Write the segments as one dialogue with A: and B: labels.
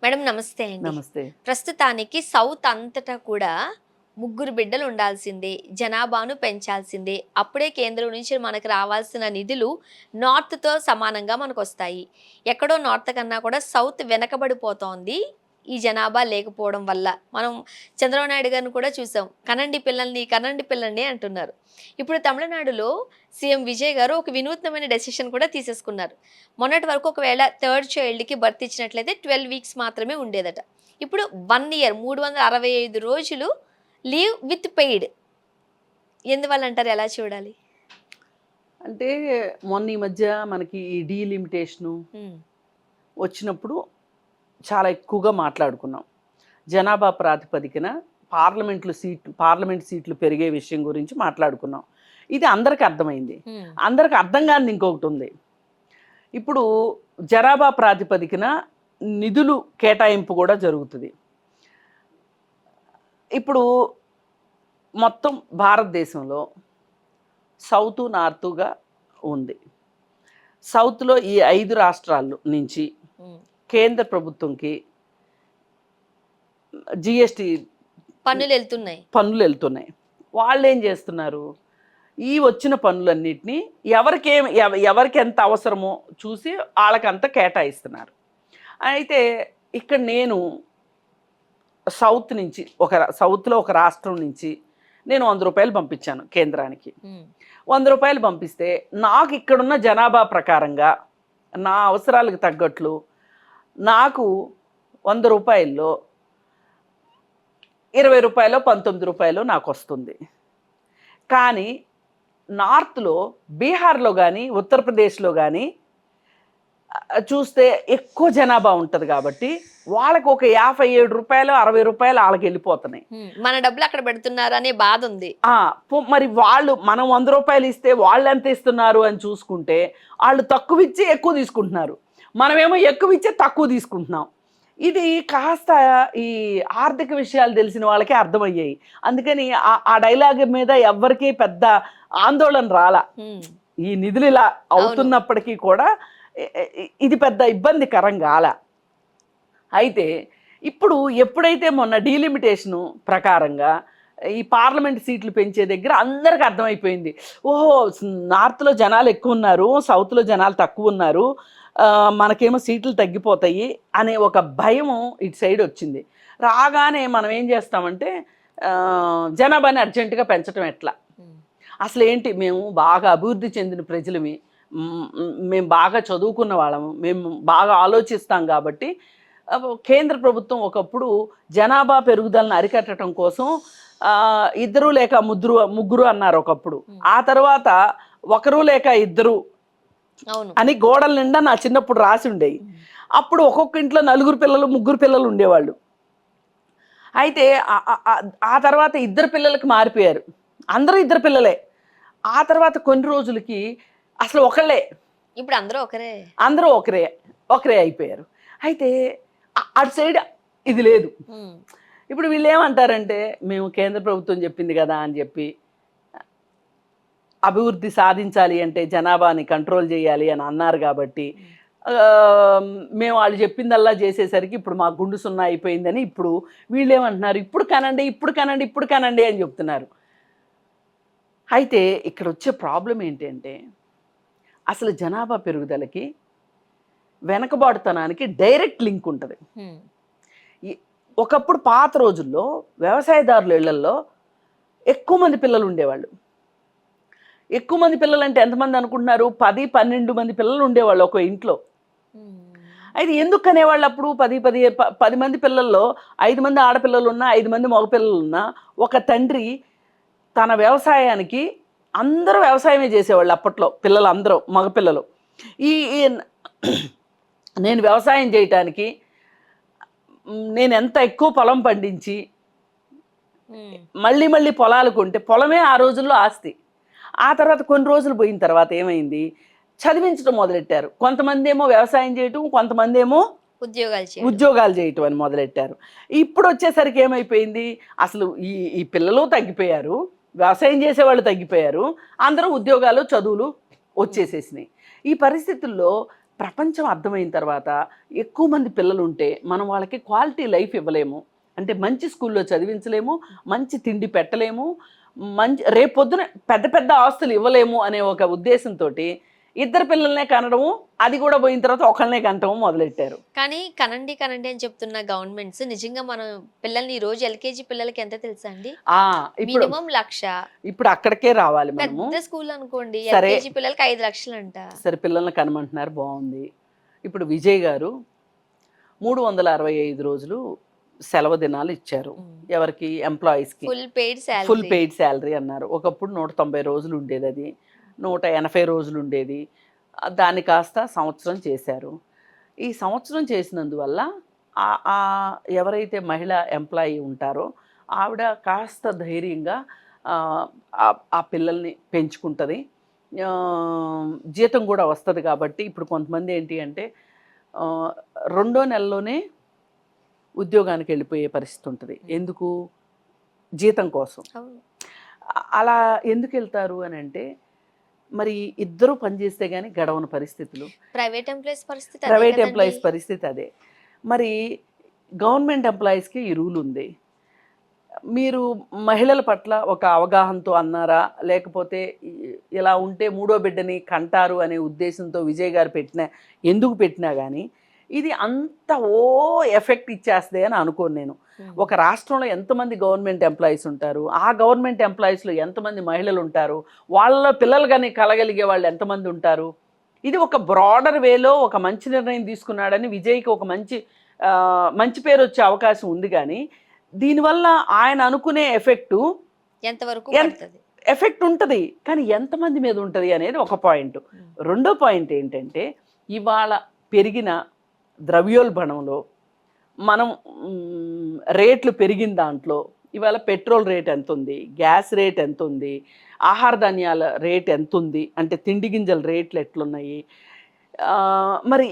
A: Madam నమస్తే అండి.
B: నమస్తే.
A: ప్రస్తుతానికి సౌత్ అంతటా కూడా ముగ్గురు బిడ్డలు ఉండాల్సిందే, జనాభాను పెంచాల్సిందే. అప్పుడే కేంద్రం నుంచి మనకు రావాల్సిన నిధులు నార్త్‌తో సమానంగా మనకొస్తాయి. ఎక్కడో నార్త్ కన్నా కూడా సౌత్ వెనకబడిపోతోంది. ఈ జనాభా లేకపోవడం వల్ల. మనం చంద్రబాబు నాయుడు గారిని కూడా చూసాం. కనండి పిల్లల్ని, కనండి పిల్లల్ని అంటున్నారు. ఇప్పుడు తమిళనాడులో సీఎం విజయ్ గారు ఒక వినూత్నమైన డెసిషన్ కూడా తీసేసుకున్నారు. మొన్నటి వరకు ఒకవేళ థర్డ్ చైల్డ్‌కి బర్త్ ఇచ్చినట్లయితే 12 వీక్స్ మాత్రమే ఉండేదట. ఇప్పుడు 1 ఇయర్ 365 రోజులు లీవ్ విత్ పెయిడ్. ఎందువల్లంటారు? ఎలా చూడాలి?
B: అంటే మొన్న ఈ మధ్య మనకి ఈ డీలిమిటేషను
A: హ్మ్.
B: వచ్చినప్పుడు చాలా ఎక్కువగా మాట్లాడుకున్నాం. జనాభా ప్రాతిపదికన పార్లమెంట్ సీట్లు పెరిగే విషయం గురించి మాట్లాడుకున్నాం. ఇది అందరికి అర్థమైంది.
A: హ్మ్.
B: అందరికి అర్థం కానిది ఇంకొకటుంది. ఇప్పుడు జనాభా ప్రాతిపదికన నిధులు కేటాయింపు కూడా జరుగుతుంది. ఇప్పుడు మొత్తం భారతదేశంలో సౌతు, నార్తుగా ఉంది. సౌత్‌లో ఈ 5 రాష్ట్రాలు నుంచి
A: హ్మ్.
B: కేంద్ర ప్రభుత్వంకి జీఎస్టీ
A: పన్నులెళ్తున్నాయి.
B: పన్నులెళ్తున్నాయి. వాళ్ళేం చేస్తున్నారు? ఈ వచ్చిన పన్నులన్నిటిని ఎవరికి ఎంత అవసరమో చూసి ఆళ్ళకంత కేటాయిస్తున్నారు. అయితే ఇక్కడ నేను సౌత్‌లో ఒక రాష్ట్రం నుంచి నేను రూ. 100 పంపించాను కేంద్రానికి.
A: హ్మ్.
B: రూ. 100 పంపిస్తే నాకు ఇక్కడున్న జనాభా ప్రకారంగా నా అవసరాలకు తగ్గట్లు నాకు రూ. 100లో రూ. 20 రూ. 19 నాకు వస్తుంది. కానీ నార్త్‌లో బీహార్‌లో కానీ ఉత్తరప్రదేశ్‌లో కానీ చూస్తే ఎక్కువ జనాభా ఉంటుంది కాబట్టి వాళ్ళకి ఒక రూ. 57 రూ. 60 వాళ్ళకి వెళ్ళిపోతున్నాయి.
A: మన డబ్బులు అక్కడ పెడుతున్నారనే బాధుంది.
B: మరి వాళ్ళు మనం రూ. 100 ఇస్తే వాళ్ళు ఎంత ఇస్తున్నారు అని చూసుకుంటే వాళ్ళు తక్కువ ఇచ్చి ఎక్కువ తీసుకుంటున్నారు. మనమేమో ఎక్కువ ఇచ్చే తక్కువ తీసుకుంటున్నాం. ఇది కాస్త ఈ ఆర్థిక విషయాలు తెలిసిన వాళ్ళకే అర్థమయ్యాయి. అందుకని ఆ డైలాగ్ మీద ఎవ్వరికీ పెద్ద ఆందోళన రాలా. ఈ నిధులు ఇలా అవుతున్నప్పటికీ కూడా ఇది పెద్ద ఇబ్బందికరం కాల. అయితే ఇప్పుడు ఎప్పుడైతే మొన్న డీలిమిటేషను ప్రకారంగా ఈ పార్లమెంట్ సీట్లు పెంచే దగ్గర అందరికి అర్థమైపోయింది. ఓహో, నార్త్‌లో జనాలు ఎక్కువ ఉన్నారు, సౌత్‌లో జనాలు తక్కువ ఉన్నారు, మనకేమో సీట్లు తగ్గిపోతాయి అనే ఒక భయం ఇటు సైడ్ వచ్చింది. రాగానే మనం ఏం చేస్తామంటే జనాభాని అర్జెంటుగా పెంచడం ఎట్లా, అసలు ఏంటి, మేము బాగా అభివృద్ధి చెందిన ప్రజలమి, మేము బాగా చదువుకున్న వాళ్ళము, మేము బాగా ఆలోచిస్తాం కాబట్టి కేంద్ర ప్రభుత్వం ఒకప్పుడు జనాభా పెరుగుదలను అరికట్టడం కోసం 2 లేక ముగ్గురు అన్నారు ఒకప్పుడు. ఆ తర్వాత 1 లేక 2 అని గోడల నిండా నా చిన్నప్పుడు రాసి ఉండేవి. అప్పుడు ఒక్కొక్క ఇంట్లో 4 పిల్లలు 3 పిల్లలు ఉండేవాళ్ళు. అయితే ఆ తర్వాత 2 పిల్లలకి మారిపోయారు. అందరూ 2 పిల్లలే. ఆ తర్వాత కొన్ని రోజులకి అసలు ఒకళ్ళే.
A: ఇప్పుడు అందరూ
B: ఒకరే అయిపోయారు. అయితే అటు సైడ్ ఇది లేదు. ఇప్పుడు వీళ్ళు ఏమంటారంటే, మేము కేంద్ర ప్రభుత్వం చెప్పింది కదా అని చెప్పి అభివృద్ధి సాధించాలి అంటే జనాభాని కంట్రోల్ చేయాలి అని అన్నారు కాబట్టి మేము వాళ్ళు చెప్పిందల్లా చేసేసరికి ఇప్పుడు మా గుండు సున్నా అయిపోయిందని ఇప్పుడు వీళ్ళు ఏమంటున్నారు, ఇప్పుడు కనండి అని చెప్తున్నారు. అయితే ఇక్కడ వచ్చే ప్రాబ్లం ఏంటంటే, అసలు జనాభా పెరుగుదలకి వెనకబాటుతనానికి డైరెక్ట్ లింక్ ఉంటుంది. ఒకప్పుడు పాత రోజుల్లో వ్యవసాయదారుల ఇళ్లల్లో ఎక్కువ మంది పిల్లలు ఉండేవాళ్ళు. ఎక్కువ మంది పిల్లలు అంటే ఎంతమంది అనుకుంటున్నారు? 10-12 మంది పిల్లలు ఉండేవాళ్ళు ఒక ఇంట్లో. అయితే ఎందుకు అనేవాళ్ళు అప్పుడు? 10 మంది పిల్లల్లో 5 మంది ఆడపిల్లలు ఉన్నా, 5 మంది మగపిల్లలు ఉన్నా, ఒక తండ్రి తన వ్యవసాయానికి, అందరూ వ్యవసాయమే చేసేవాళ్ళు అప్పట్లో, పిల్లలు అందరూ మగపిల్లలు. నేను వ్యవసాయం చేయటానికి నేను ఎంత ఎక్కువ పొలం పండించి మళ్ళీ పొలాలు కొంటే పొలమే ఆ రోజుల్లో ఆస్తి. ఆ తర్వాత కొన్ని రోజులు పోయిన తర్వాత ఏమైంది, చదివించడం మొదలెట్టారు. కొంతమంది ఏమో వ్యవసాయం చేయటం, కొంతమంది ఏమో ఉద్యోగాలు చేయటం అని మొదలెట్టారు. ఇప్పుడు వచ్చేసరికి ఏమైపోయింది, అసలు ఈ పిల్లలు తగ్గిపోయారు, వ్యవసాయం చేసేవాళ్ళు తగ్గిపోయారు, అందరూ ఉద్యోగాలు చదువులు వచ్చేసేసినాయి. ఈ పరిస్థితుల్లో ప్రపంచం అర్థమైన తర్వాత ఎక్కువ మంది పిల్లలు ఉంటే మనం వాళ్ళకి క్వాలిటీ లైఫ్ ఇవ్వలేము. అంటే మంచి స్కూల్లో చదివించలేము, మంచి తిండి పెట్టలేము, మంచి రేపొద్దున పెద్ద పెద్ద ఆస్తులు ఇవ్వలేము అనే ఒక ఉద్దేశంతోటి ఇద్దరు పిల్లల్నే కనడము, అది కూడా పోయిన తర్వాత ఒకళ్ళనే కనటము మొదలెట్టారు.
A: కానీ కనండి కనండి అని చెప్తున్న గవర్నమెంట్స్ నిజంగా మనం పిల్లల్ని ఈ రోజు ఎల్కేజీ పిల్లలకి ఎంత తెలుసా అండి?
B: ఆ! ఇప్పుడు
A: మినిమం 1,00,000.
B: ఇప్పుడు అక్కడికే రావాలి మనము.
A: పెద్ద స్కూల్ అనుకోండి
B: సరే.
A: ఎల్కేజీ పిల్లలకి 5,00,000 అంట.
B: సరే, పిల్లల్ని కనమంటున్నారు, బాగుంది. ఇప్పుడు విజయ్ గారు 365 రోజులు సెలవు దినాలు ఇచ్చారు. ఎవరికి? ఎంప్లాయీస్కి.
A: Full paid
B: full
A: salary.
B: Paid salary అన్నారు. ఒకప్పుడు 190 రోజులు ఉండేది, అది 180 రోజులు ఉండేది. దాన్ని కాస్త సంవత్సరం చేశారు. ఈ సంవత్సరం చేసినందువల్ల ఎవరైతే మహిళా ఎంప్లాయీ ఉంటారో ఆవిడ కాస్త ధైర్యంగా ఆ పిల్లల్ని పెంచుకుంటుంది. జీతం కూడా వస్తుంది. కాబట్టి ఇప్పుడు కొంతమంది ఏంటి అంటే రెండో నెలలోనే ఉద్యోగానికి వెళ్ళిపోయే పరిస్థితి ఉంటుంది. ఎందుకు? జీతం కోసం.
A: అవును.
B: అలా ఎందుకు వెళ్తారు అని అంటే, మరి ఇద్దరు పనిచేస్తే కానీ గడవని పరిస్థితులు.
A: ప్రైవేట్ ఎంప్లాయీస్ పరిస్థితి అదే
B: ప్రైవేట్
A: కదండి.
B: ఎంప్లాయీస్ పరిస్థితి అదే. మరి గవర్నమెంట్ ఎంప్లాయీస్కి ఈ రూల్ ఉంది. మీరు మహిళల పట్ల ఒక అవగాహనతో అన్నారా, లేకపోతే ఇలా ఉంటే మూడో బిడ్డని కంటారు అనే ఉద్దేశంతో విజయ్ గారు ఎందుకు పెట్టినా కానీ ఇది అంత ఎఫెక్ట్ ఇచ్చేస్తుంది అని అనుకోను నేను. ఒక రాష్ట్రంలో ఎంతమంది గవర్నమెంట్ ఎంప్లాయీస్ ఉంటారు, ఆ గవర్నమెంట్ ఎంప్లాయీస్లో ఎంతమంది మహిళలు ఉంటారు, వాళ్ళలో పిల్లలు కానీ కలగలిగే వాళ్ళు ఎంతమంది ఉంటారు. ఇది ఒక బ్రాడర్ వేలో ఒక మంచి నిర్ణయం తీసుకున్నాడని విజయ్కి ఒక మంచి పేరు వచ్చే అవకాశం ఉంది. కానీ దీనివల్ల ఆయన అనుకునే
A: ఎంతవరకు
B: ఎఫెక్ట్ ఉంటుంది, కానీ ఎంతమంది మీద ఉంటుంది అనేది ఒక పాయింట్. రెండో పాయింట్ ఏంటంటే, ఇవాళ పెరిగిన ద్రవ్యోల్బణంలో మనం రేట్లు పెరిగిన దాంట్లో ఇవాళ పెట్రోల్ రేట్ ఎంత ఉంది, గ్యాస్ రేట్ ఎంత ఉంది, ఆహార ధాన్యాల రేట్ ఎంత ఉంది, అంటే తిండి గింజల రేట్లు ఎట్లున్నాయి, మరి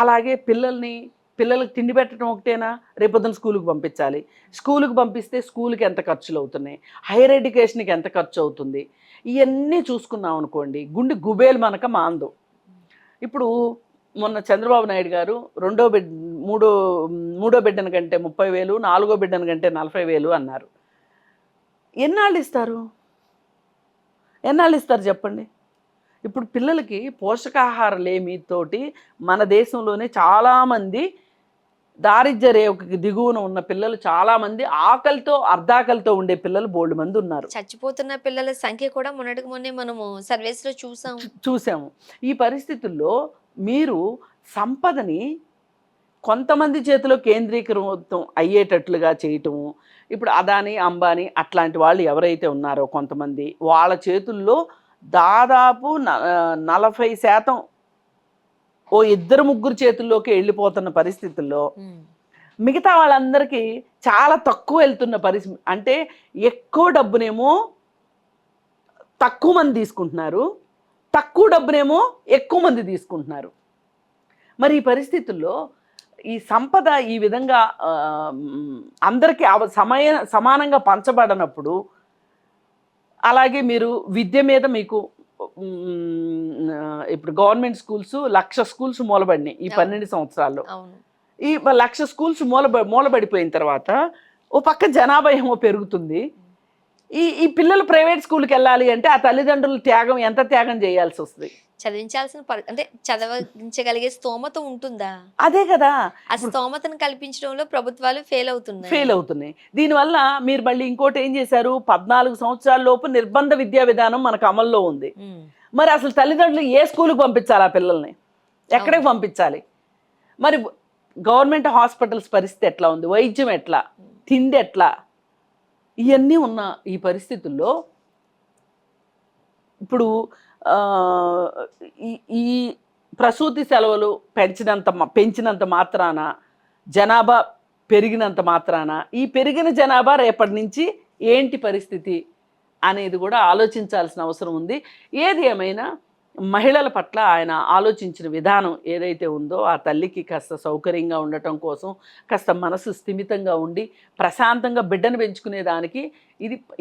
B: అలాగే పిల్లలకు తిండి పెట్టడం ఒకటేనా, రేపొద్దున స్కూల్కి పంపించాలి. స్కూల్కి పంపిస్తే స్కూల్కి ఎంత ఖర్చులు అవుతున్నాయి, హైయర్ ఎడ్యుకేషన్కి ఎంత ఖర్చు అవుతుంది, ఇవన్నీ చూసుకున్నాం అనుకోండి గుండె గుబేలు మనక మాందు. ఇప్పుడు మొన్న చంద్రబాబు నాయుడు గారు మూడో బిడ్డన కంటే 30,000, నాలుగో బిడ్డన కంటే 40,000 అన్నారు. ఎన్నాళ్ళు ఇస్తారు చెప్పండి. ఇప్పుడు పిల్లలకి పోషకాహార లేమితోటి మన దేశంలోనే చాలామంది దారిద్ర్య రేఖకి దిగువన ఉన్న పిల్లలు చాలామంది ఆకలితో అర్ధాకలితో ఉండే పిల్లలు బోల్డ్ మంది ఉన్నారు.
A: చచ్చిపోతున్న పిల్లల సంఖ్య కూడా మొన్నటికి మొన్నే మనము సర్వేస్లో చూసాము.
B: ఈ పరిస్థితుల్లో మీరు సంపదని కొంతమంది చేతిలో కేంద్రీకృతం అయ్యేటట్లుగా చేయటము, ఇప్పుడు అదాని అంబానీ అట్లాంటి వాళ్ళు ఎవరైతే ఉన్నారో కొంతమంది వాళ్ళ చేతుల్లో దాదాపు 40% ఓ ఇద్దరు ముగ్గురు చేతుల్లోకి వెళ్ళిపోతున్న పరిస్థితుల్లో మిగతా వాళ్ళందరికీ చాలా తక్కువ వెళ్తున్న పరిస్థితి. అంటే ఎక్కువ డబ్బునేమో తక్కువ మంది తీసుకుంటున్నారు, తక్కువ డబ్బునేమో ఎక్కువ మంది తీసుకుంటున్నారు. మరి ఈ పరిస్థితుల్లో ఈ సంపద ఈ విధంగా అందరికీ సమానంగా పంచబడనప్పుడు, అలాగే మీరు విద్య మీద మీకు ఇప్పుడు గవర్నమెంట్ స్కూల్స్ 1,00,000 స్కూల్స్ మూలబడినాయి ఈ 12 సంవత్సరాల్లో. ఈ 1,00,000 స్కూల్స్ మూలబడిపోయిన తర్వాత ఓ పక్క జనాభా ఏమో పెరుగుతుంది. ఈ పిల్లలు ప్రైవేట్ స్కూల్కి వెళ్ళాలి అంటే ఆ తల్లిదండ్రులు ఎంత త్యాగం చేయాల్సి వస్తుంది.
A: అంటే చదవించగలిగే స్తోమత ఉంటుందా?
B: అదే కదా,
A: ఆ స్తోమతను కల్పించడంలో ప్రభుత్వాలు ఫెయిల్ అవుతున్నాయి.
B: దీనివల్ల మీరు మళ్ళీ ఇంకోటి ఏం చేశారు, 14 సంవత్సరాల లోపు నిర్బంధ విద్యా విధానం మనకు అమల్లో ఉంది. మరి అసలు తల్లిదండ్రులు ఏ స్కూల్కి పంపించాలి, ఆ పిల్లల్ని ఎక్కడికి పంపించాలి? మరి గవర్నమెంట్ హాస్పిటల్స్ పరిస్థితి ఎట్లా ఉంది, వైద్యం ఎట్లా, తిండి ఎట్లా, ఇవన్నీ ఉన్న ఈ పరిస్థితుల్లో ఇప్పుడు ఈ ప్రసూతి సెలవులు పెంచినంత మాత్రాన, జనాభా పెరిగినంత మాత్రాన ఈ పెరిగిన జనాభా రేపటి నుంచి ఏంటి పరిస్థితి అనేది కూడా ఆలోచించాల్సిన అవసరం ఉంది. ఏది ఏమైనా మహిళల పట్ల ఆయన ఆలోచించిన విధానం ఏదైతే ఉందో ఆ తల్లికి కాస్త సౌకర్యంగా ఉండటం కోసం, కాస్త మనసు స్థిమితంగా ఉండి ప్రశాంతంగా బిడ్డను పెంచుకునే దానికి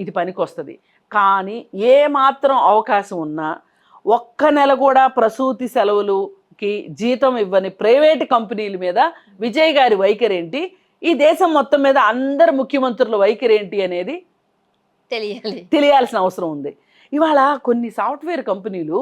B: ఇది పనికొస్తుంది. కానీ ఏ మాత్రం అవకాశం ఉన్నా ఒక్క నెల కూడా ప్రసూతి సెలవులు కి జీతం ఇవ్వని ప్రైవేట్ కంపెనీల మీద విజయ్ గారి వైఖరి ఏంటి, ఈ దేశం మొత్తం మీద అందరు ముఖ్యమంత్రుల వైఖరి ఏంటి అనేది
A: తెలియాలి.
B: తెలియాల్సిన అవసరం ఉంది. ఇవాళ కొన్ని సాఫ్ట్వేర్ కంపెనీలు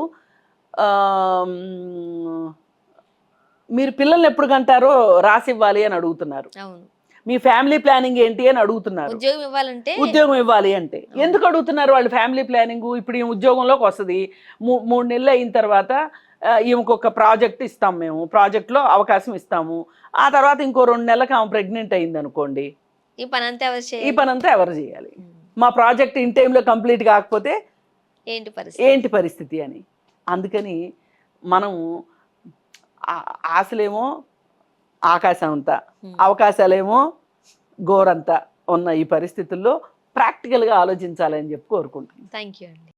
B: మీరు పిల్లల్ని ఎప్పుడు కంటారో రాసివ్వాలి అని అడుగుతున్నారు,
A: అవును.
B: మీ ఫ్యామిలీ ప్లానింగ్ ఏంటి అని అడుగుతున్నారు.
A: ఉద్యోగం ఇవ్వాలంటే
B: ఉద్యోగం ఇవ్వాలి అంటే ఎందుకు అడుగుతున్నారు వాళ్ళు ఫ్యామిలీ ప్లానింగ్? ఇప్పుడు ఈ ఉద్యోగంలోకి వస్తుంది, 3 నెలలు అయిన తర్వాత ఈమెకు ఒక ప్రాజెక్ట్ ఇస్తాం, మేము ప్రాజెక్ట్లో అవకాశం ఇస్తాము, ఆ తర్వాత ఇంకో 2 నెలలకు ఆమె ప్రెగ్నెంట్ అయింది అనుకోండి,
A: ఈ పని అంతా ఎవరు
B: ఈ
A: చేయాలి?
B: పని అంతా ఎవరు చేయాలి? మా ప్రాజెక్ట్ ఇన్ టైంలో కంప్లీట్ కాకపోతే ఏంటి పరిస్థితి అని. అందుకని మనం ఆశలేమో ఆకాశం అంతా, అవకాశాలేమో గోరంతా ఉన్న ఈ పరిస్థితుల్లో ప్రాక్టికల్గా ఆలోచించాలని చెప్పి కోరుకుంటున్నాను.
A: థ్యాంక్ యూ అండి.